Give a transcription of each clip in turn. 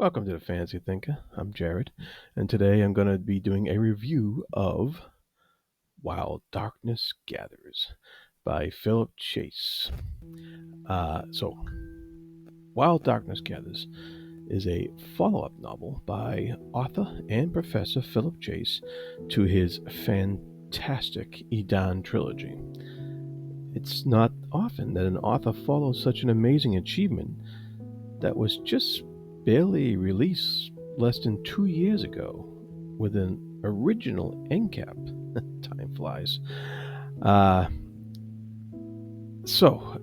Welcome to the Fantasy Thinker. I'm Jared, and today I'm going to be doing a review of While Darkness Gathers by Philip Chase. So, While Darkness Gathers is a follow up novel by author and professor Philip Chase to his fantastic Edan Trilogy. It's not often that an author follows such an amazing achievement that was just barely released less than 2 years ago with an original end cap. Time flies. Uh, so,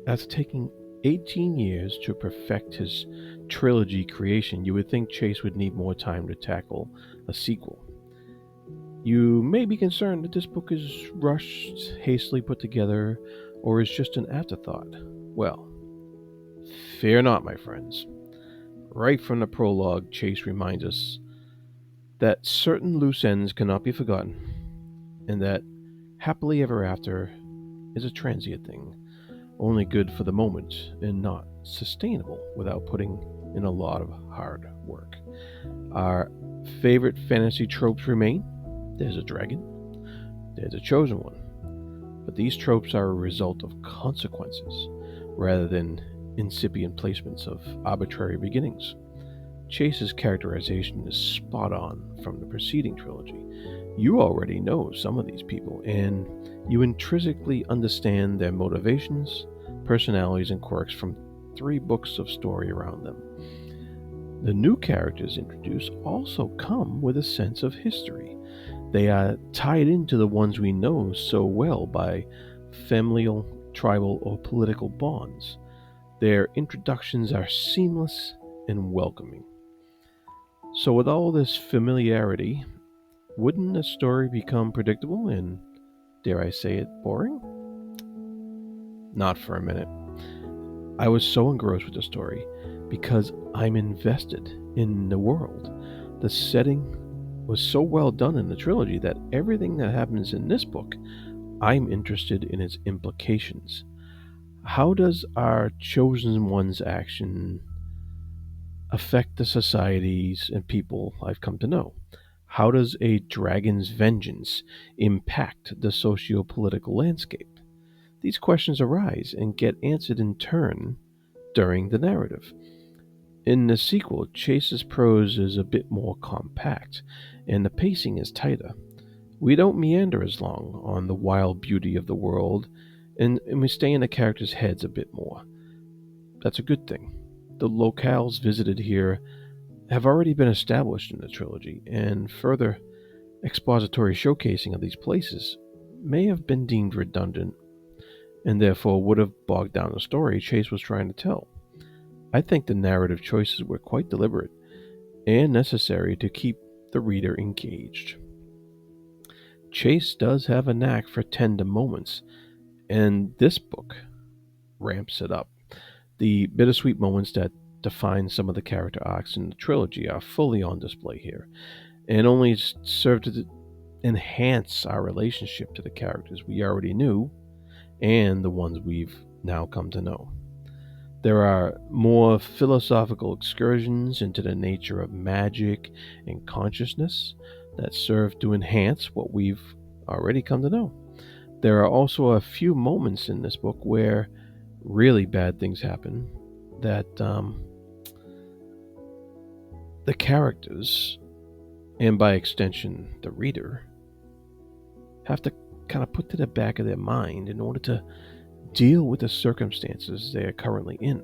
after taking 18 years to perfect his trilogy creation, you would think Chase would need more time to tackle a sequel. You may be concerned that this book is rushed, hastily put together, or is just an afterthought. Well, fear not, my friends. Right from the prologue, Chase reminds us that certain loose ends cannot be forgotten, and that happily ever after is a transient thing, only good for the moment and not sustainable without putting in a lot of hard work. Our favorite fantasy tropes remain. There's a dragon, there's a chosen one, but these tropes are a result of consequences rather than incipient placements of arbitrary beginnings. Chase's characterization is spot on from the preceding trilogy. You already know some of these people, and you intrinsically understand their motivations, personalities, and quirks from 3 books of story around them. The new characters introduced also come with a sense of history. They are tied into the ones we know so well by familial, tribal, or political bonds. Their introductions are seamless and welcoming. So, with all this familiarity, wouldn't the story become predictable and, dare I say it, boring? Not for a minute. I was so engrossed with the story because I'm invested in the world. The setting was so well done in the trilogy that everything that happens in this book, I'm interested in its implications. How does our chosen one's action affect the societies and people I've come to know? How does a dragon's vengeance impact the socio-political landscape? These questions arise and get answered in turn during the narrative. In the sequel, Chase's prose is a bit more compact, and the pacing is tighter. We don't meander as long on the wild beauty of the world, and we stay in the characters' heads a bit more. That's a good thing. The locales visited here have already been established in the trilogy, and further expository showcasing of these places may have been deemed redundant and therefore would have bogged down the story Chase was trying to tell. I think the narrative choices were quite deliberate and necessary to keep the reader engaged. Chase does have a knack for tender moments, and this book ramps it up. The bittersweet moments that define some of the character arcs in the trilogy are fully on display here, and only serve to enhance our relationship to the characters we already knew and the ones we've now come to know. There are more philosophical excursions into the nature of magic and consciousness that serve to enhance what we've already come to know. There are also a few moments in this book where really bad things happen that the characters, and by extension the reader, have to kind of put to the back of their mind in order to deal with the circumstances they are currently in.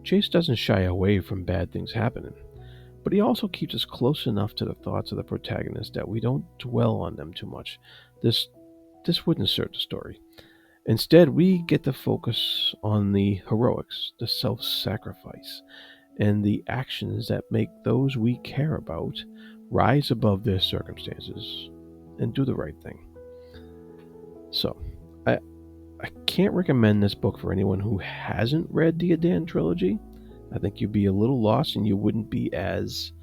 Chase doesn't shy away from bad things happening, but he also keeps us close enough to the thoughts of the protagonist that we don't dwell on them too much. This wouldn't serve the story. Instead, we get to focus on the heroics, the self-sacrifice, and the actions that make those we care about rise above their circumstances and do the right thing. So, I can't recommend this book for anyone who hasn't read the Edan Trilogy. I think you'd be a little lost and you wouldn't be as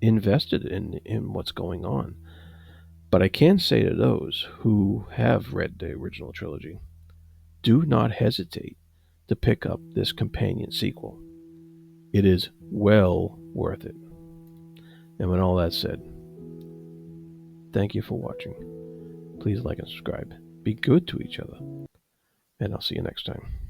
invested in what's going on. But I can say to those who have read the original trilogy, do not hesitate to pick up this companion sequel. It is well worth it. And when all that's said, thank you for watching. Please like and subscribe. Be good to each other. And I'll see you next time.